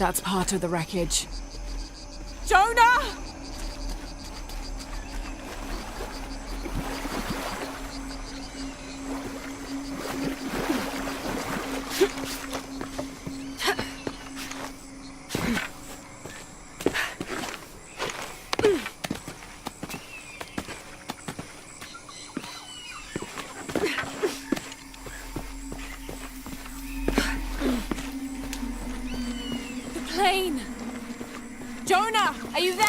That's part of the wreckage. Jonah! Plane! Jonah, are you there?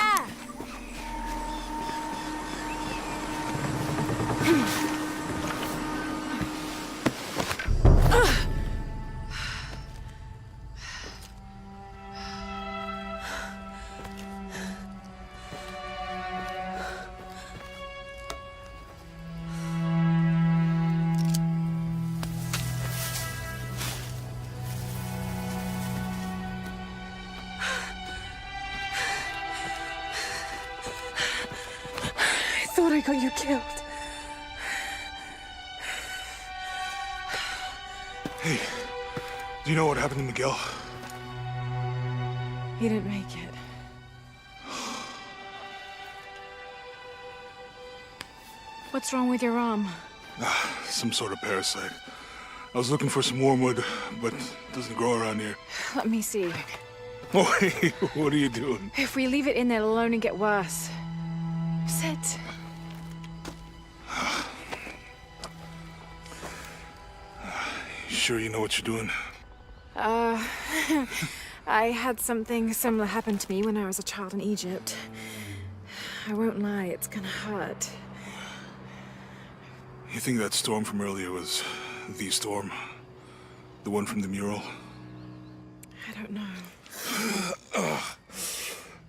I thought I got you killed. Hey, do you know what happened to Miguel? He didn't make it. What's wrong with your arm? Some sort of parasite. I was looking for some wormwood, but it doesn't grow around here. Let me see. Oh, hey, what are you doing? If we leave it in there, it'll only get worse. Sit. You sure you know what you're doing? I had something similar happen to me when I was a child in Egypt. I won't lie, it's gonna hurt. You think that storm from earlier was the storm? The one from the mural? I don't know.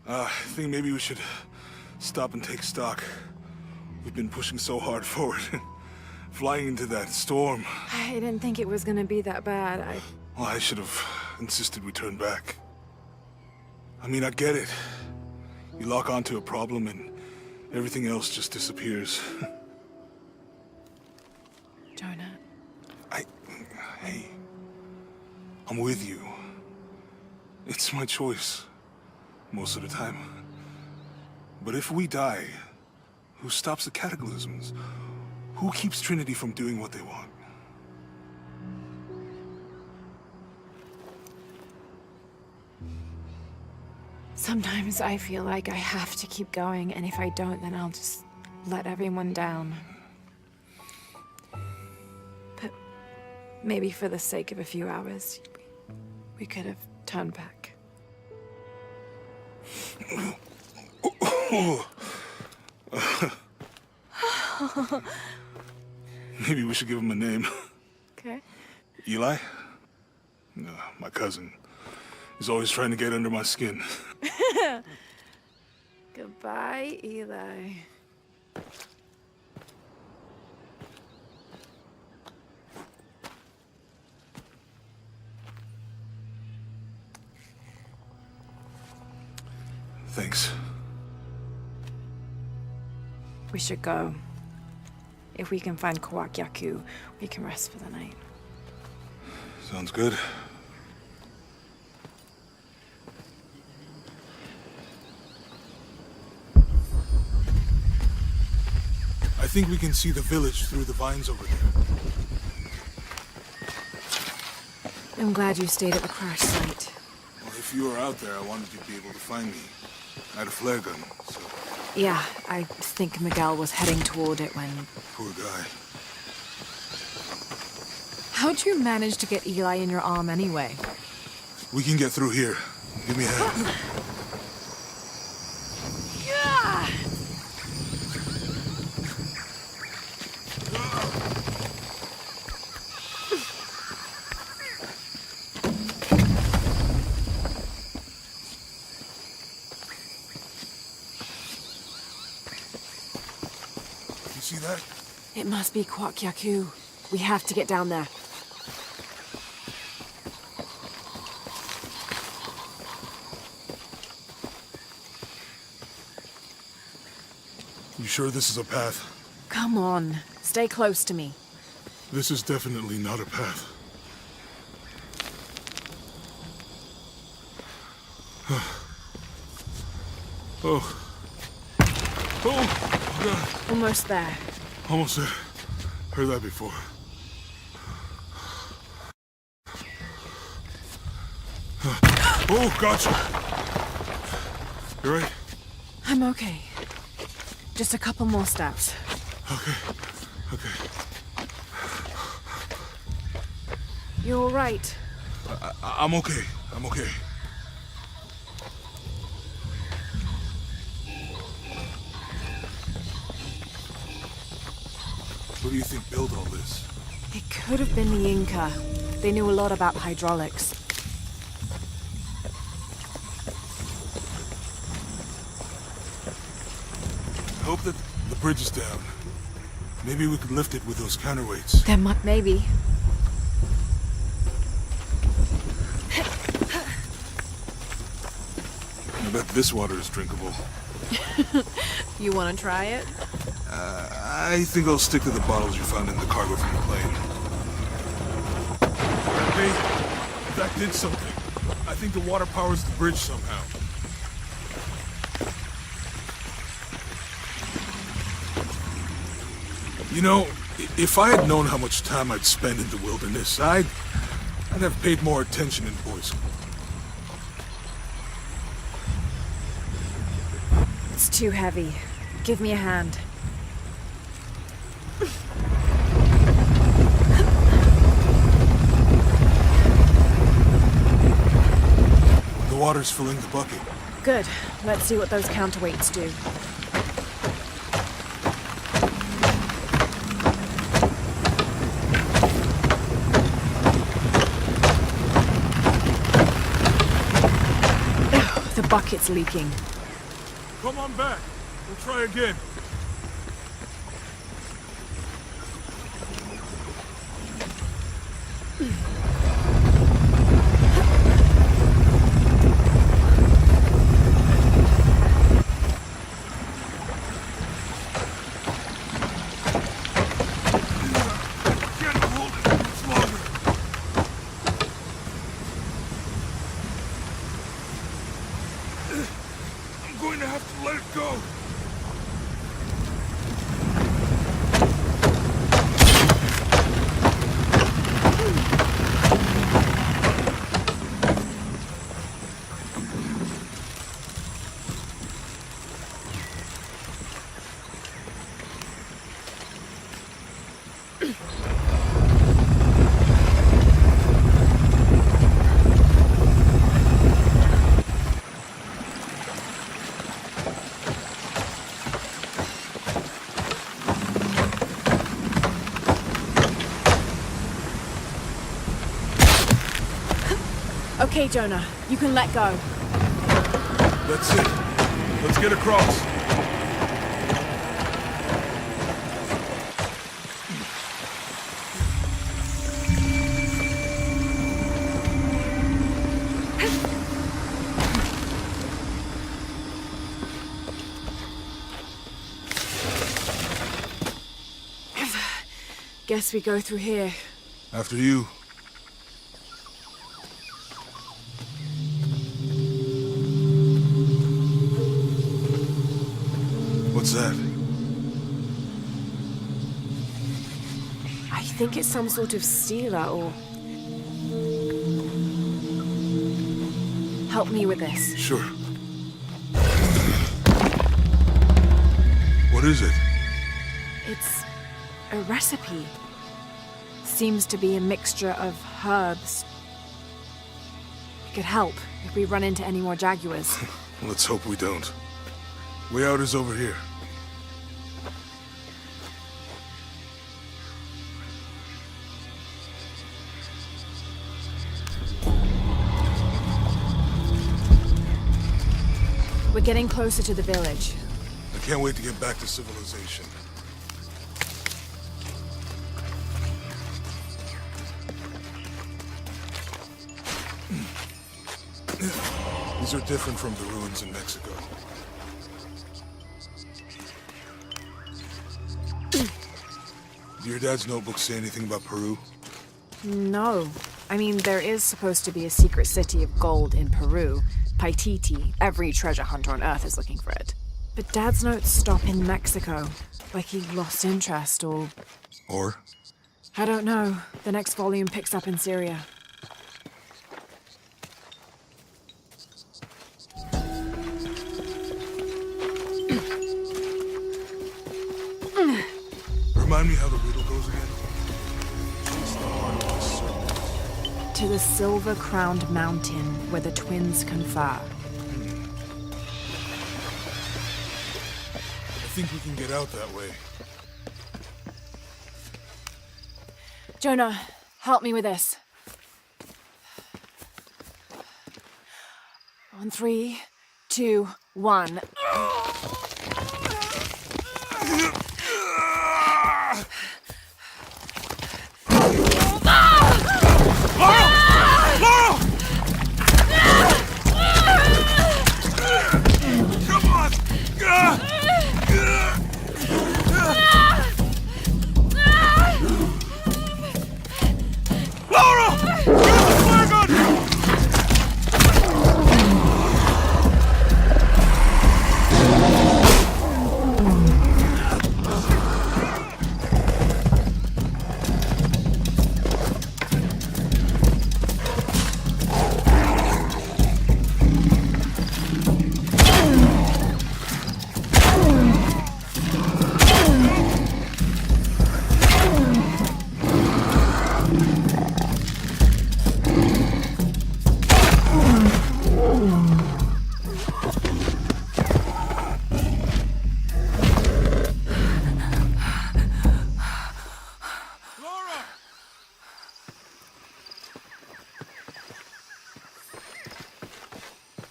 I think maybe we should stop and take stock. We've been pushing so hard forward. Flying into that storm. I didn't think it was gonna be that bad. Well, I should have insisted we turn back. I mean, I get it. You lock onto a problem and everything else just disappears. Jonah. Hey, I'm with you. It's my choice, most of the time. But if we die, who stops the cataclysms? Who keeps Trinity from doing what they want? Sometimes I feel like I have to keep going, and if I don't, then I'll just let everyone down. But maybe for the sake of a few hours, we could have turned back. Maybe we should give him a name. Okay. Eli? No, my cousin. He's always trying to get under my skin. Goodbye, Eli. Thanks. We should go. If we can find Kawak Yaku, we can rest for the night. Sounds good. I think we can see the village through the vines over there. I'm glad you stayed at the crash site. Well, if you were out there, I wanted you to be able to find me. I had a flare gun, so... Yeah, I think Miguel was heading toward it when... Poor guy. How'd you manage to get Eli in your arm anyway? We can get through here. Give me a hand. You see that? It must be Kawak Yaku. We have to get down there. You sure this is a path? Come on, stay close to me. This is definitely not a path. Oh. Oh, God. Almost there. Almost there. Heard that before. Oh, gotcha. You right? I'm okay. Just a couple more steps. Okay. Okay. You're all right. I'm okay. I'm okay. Who do you think built all this? It could have been the Inca. They knew a lot about hydraulics. I hope that the bridge is down. Maybe we could lift it with those counterweights. There might... Maybe. I bet this water is drinkable. You want to try it? I think I'll stick to the bottles you found in the cargo from the plane. Hey, that did something. I think the water powers the bridge somehow. You know, if I had known how much time I'd spend in the wilderness, I'd have paid more attention in boys' school. It's too heavy. Give me a hand. The water's filling the bucket. Good. Let's see what those counterweights do. Ugh, the bucket's leaking. Come on back. We'll try again. I'm going to have to let it go. Okay, Jonah. You can let go. That's it. Let's get across. Guess we go through here. After you. What's that? I think it's some sort of sealer or... Help me with this. Sure. What is it? It's a recipe. Seems to be a mixture of herbs. It could help if we run into any more jaguars. Let's hope we don't. Way out is over here. We're getting closer to the village. I can't wait to get back to civilization. These are different from the ruins in Mexico. Do your dad's notebook say anything about Peru? No. I mean, there is supposed to be a secret city of gold in Peru, Paititi. Every treasure hunter on Earth is looking for it. But Dad's notes stop in Mexico. Like he lost interest or... Or? I don't know. The next volume picks up in Syria. Remind me how the riddle goes again. It's the heart of the serpent. To the silver-crowned mountain where the twins confer. I think we can get out that way. Jonah, help me with this. On 3, 2, 1.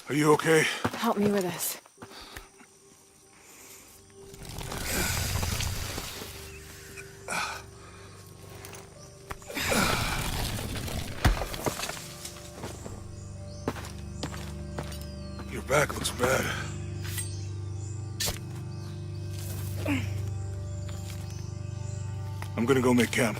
Are you okay? Help me with this. Your back looks bad. I'm gonna go make camp.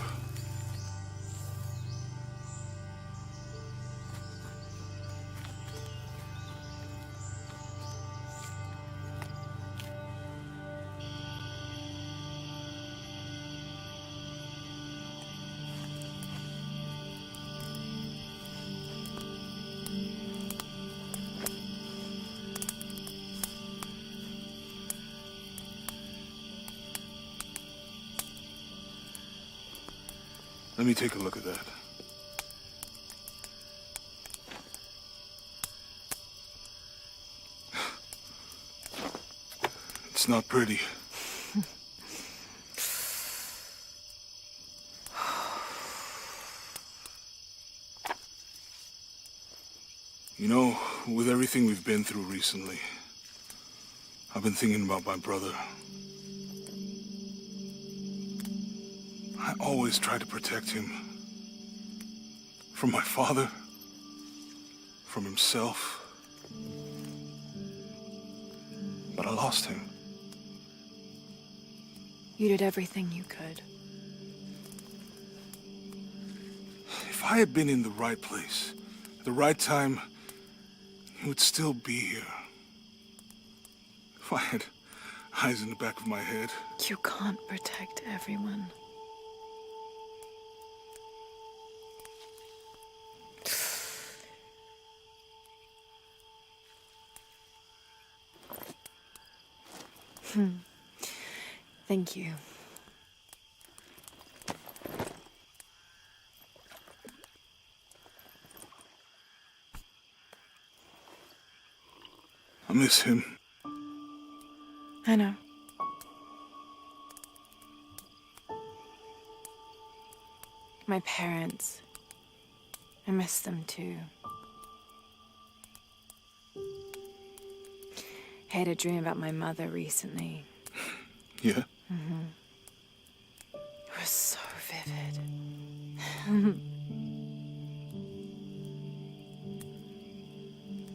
Let me take a look at that. It's not pretty. You know, with everything we've been through recently, I've been thinking about my brother. I always tried to protect him. From my father. From himself. But I lost him. You did everything you could. If I had been in the right place, at the right time, he would still be here. If I had eyes in the back of my head. You can't protect everyone. Thank you. I miss him. I know. My parents. I miss them too. I had a dream about my mother recently. Yeah? It was so vivid.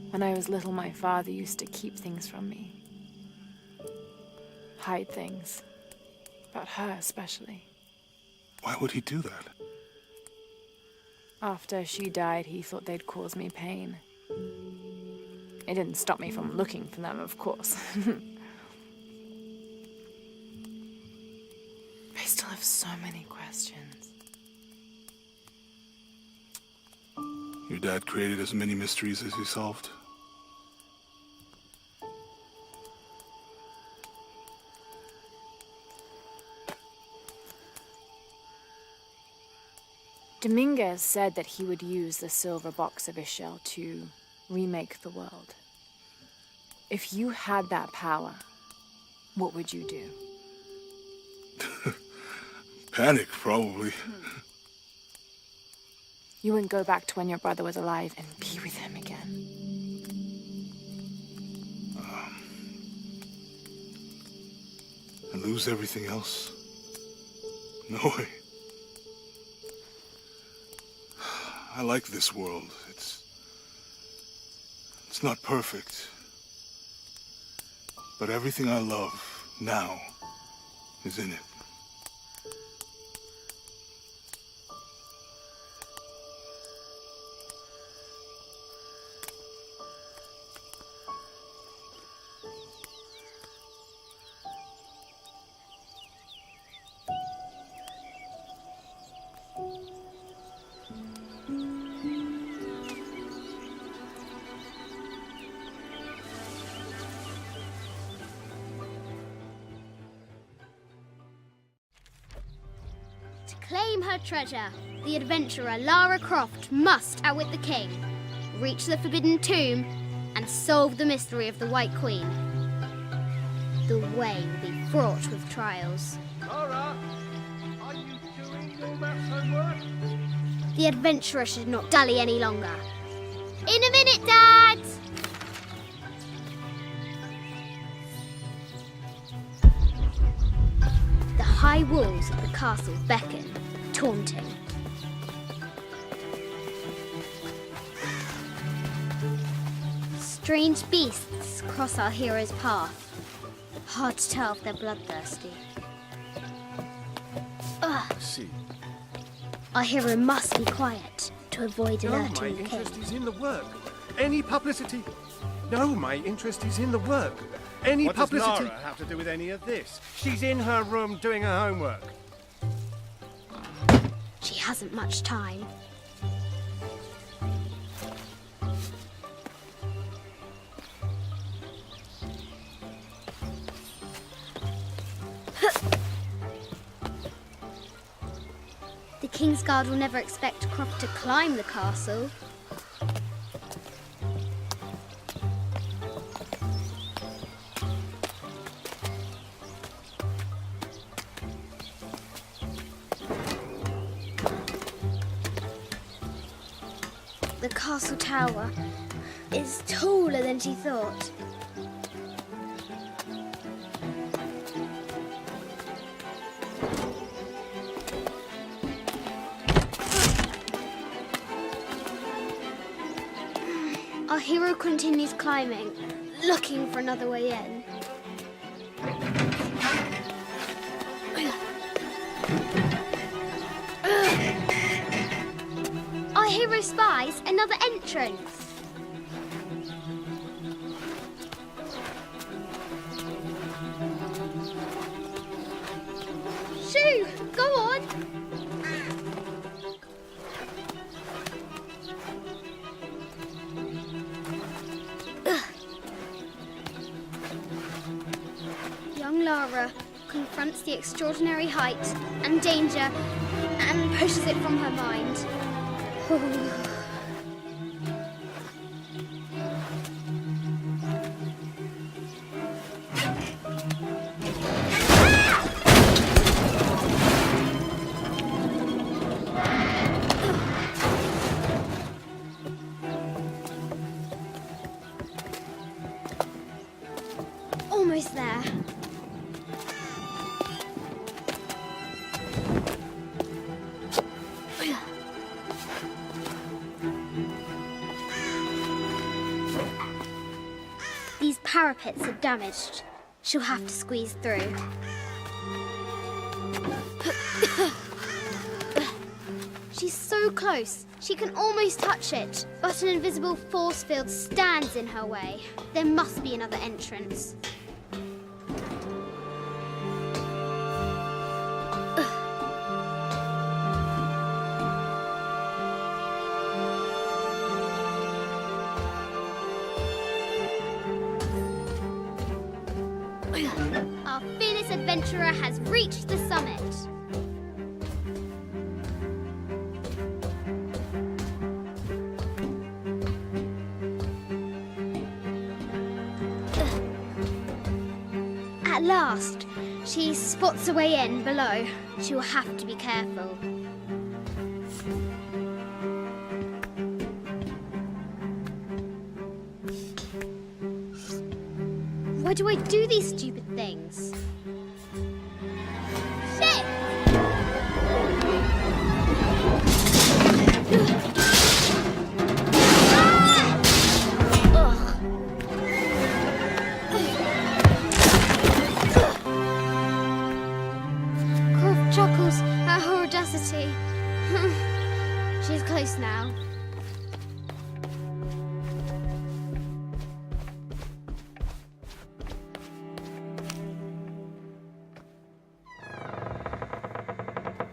When I was little, my father used to keep things from me. Hide things. About her, especially. Why would he do that? After she died, he thought they'd cause me pain. It didn't stop me from looking for them, of course. I still have so many questions. Your dad created as many mysteries as he solved. Dominguez said that he would use the silver box of Ishel to remake the world. If you had that power, what would you do? Panic, probably. You wouldn't go back to when your brother was alive and be with him again. And lose everything else? No way. I like this world. It's not perfect. But everything I love now is in it. To claim her treasure, the adventurer Lara Croft must outwit the king, reach the Forbidden Tomb, and solve the mystery of the White Queen. The way will be fraught with trials. Lara, are you doing your maths homework? The adventurer should not dally any longer. In a minute, Dad! The high walls of the castle beckon, taunting. Strange beasts cross our hero's path. Hard to tell if they're bloodthirsty. I see. Our hero must be quiet to avoid No, my alerting the king. interest is in the work. Any publicity? No, my interest is in the work. Any What does publicity? Lara have to do with any of this? She's in her room doing her homework. She hasn't much time. The King's Guard will never expect Croft to climb the castle. The castle tower is taller than she thought. Our hero continues climbing, looking for another way in. Our hero spies another entrance. Shoo! Go on! Young Lara confronts the extraordinary height and danger and pushes it from her mind. Almost there. These parapets are damaged. She'll have to squeeze through. She's so close, she can almost touch it. But an invisible force field stands in her way. There must be another entrance. Our fearless adventurer has reached the summit. At last, she spots a way in below. She will have to be careful. Why do I do these stupid things? Shit! Croft chuckles at her audacity. She's close now.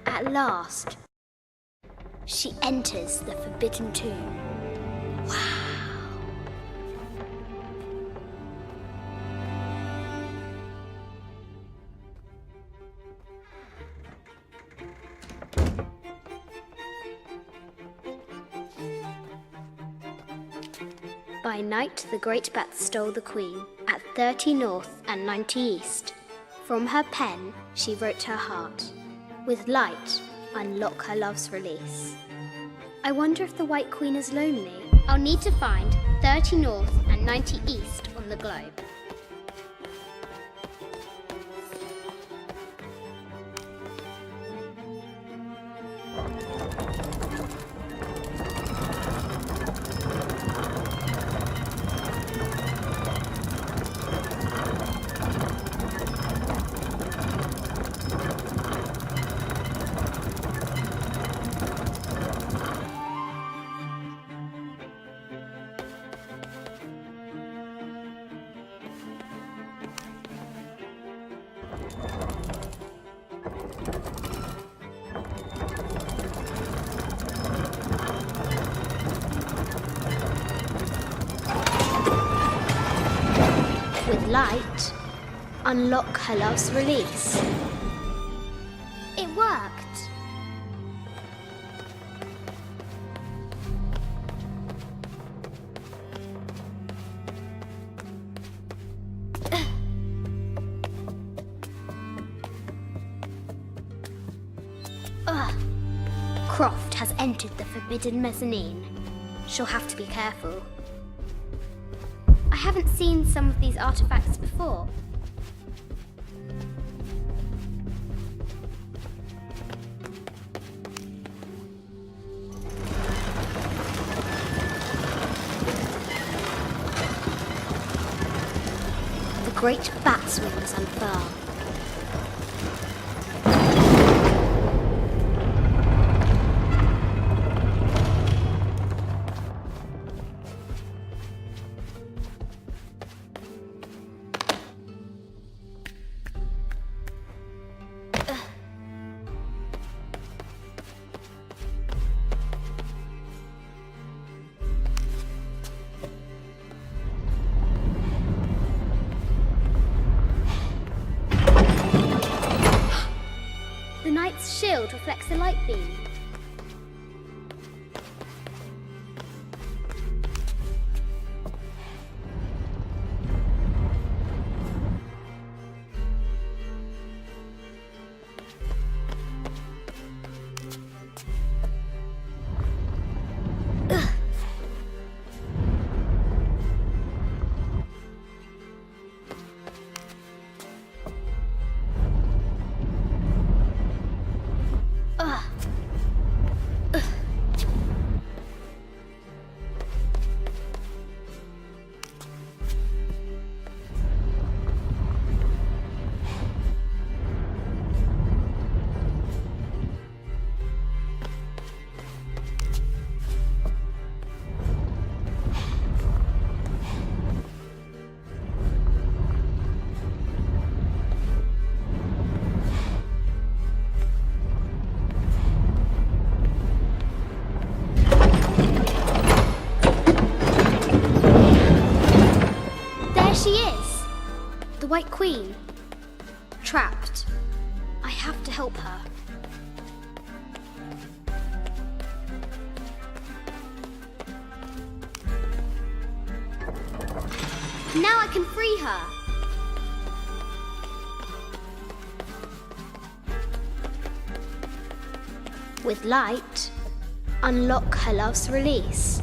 At last, she enters the Forbidden Tomb. Wow! By night, the great bat stole the queen at 30 north and 90 east. From her pen, she wrote her heart. With light, unlock her love's release. I wonder if the White Queen is lonely. I'll need to find 30 north and 90 east on the globe. With light, unlock her love's release. It worked. Croft has entered the forbidden mezzanine. She'll have to be careful. I haven't seen some of these artifacts before. The great bat's wings unfurl. The knight's shield reflects the light beam. White Queen. Trapped. I have to help her. Now I can free her. With light, unlock her love's release.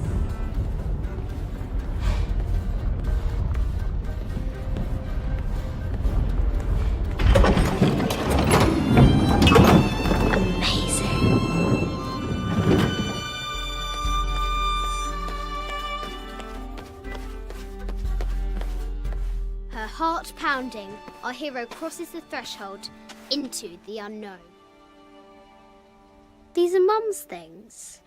Her heart pounding, our hero crosses the threshold into the unknown. These are Mum's things.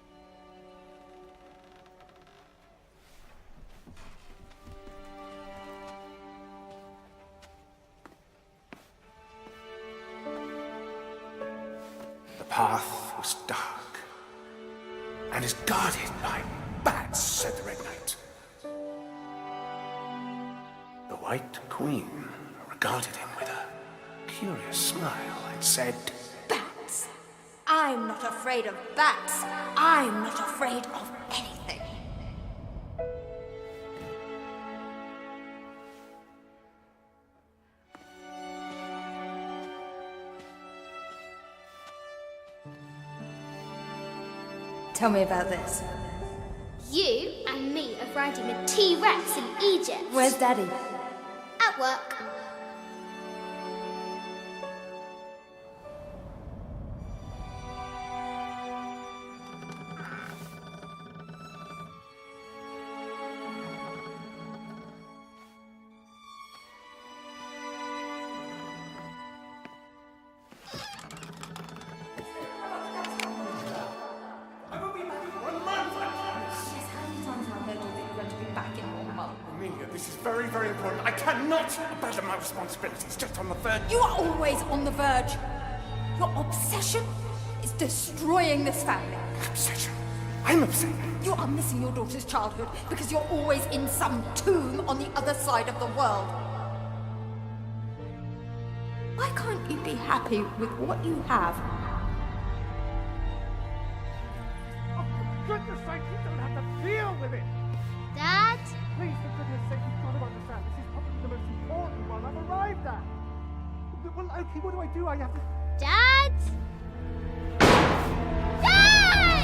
The path was dark and is guarded by bats, said the Red Knight. The White Queen regarded him with a curious smile and said, Bats! I'm not afraid of bats. I'm not afraid of anything. Tell me about this. You and me are riding a T-Rex in Egypt. Where's Daddy? At work. Amelia, this is very, very important. I cannot abandon my responsibilities just on the verge. You are always on the verge. Your obsession is destroying this family. Obsession. I'm upset. You are missing your daughter's childhood because you're always in some tomb on the other side of the world. Why can't you be happy with what you have? Oh, for goodness sake, you don't have to deal with it. Dad? Please, for goodness sake, you've got to understand. This is probably the most important one I've arrived at. Well, okay, what do I do? I have to... Dad? Dad!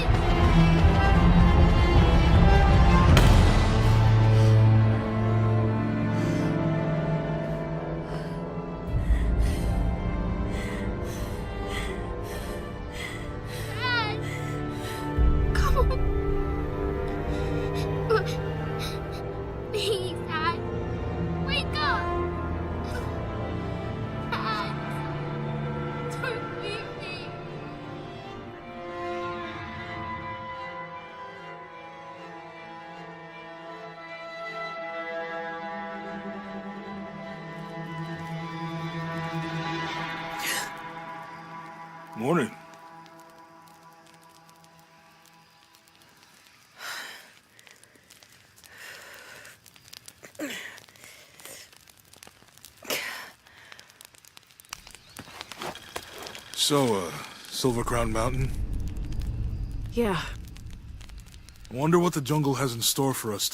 Dad! Come on. Please, Dad. Wake up. Dad. Don't leave me. Morning. So, Silver Crown Mountain? Yeah. Wonder what the jungle has in store for us.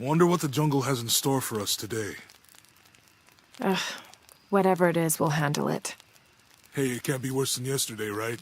Wonder what the jungle has in store for us today. Whatever it is, we'll handle it. Hey, it can't be worse than yesterday, right?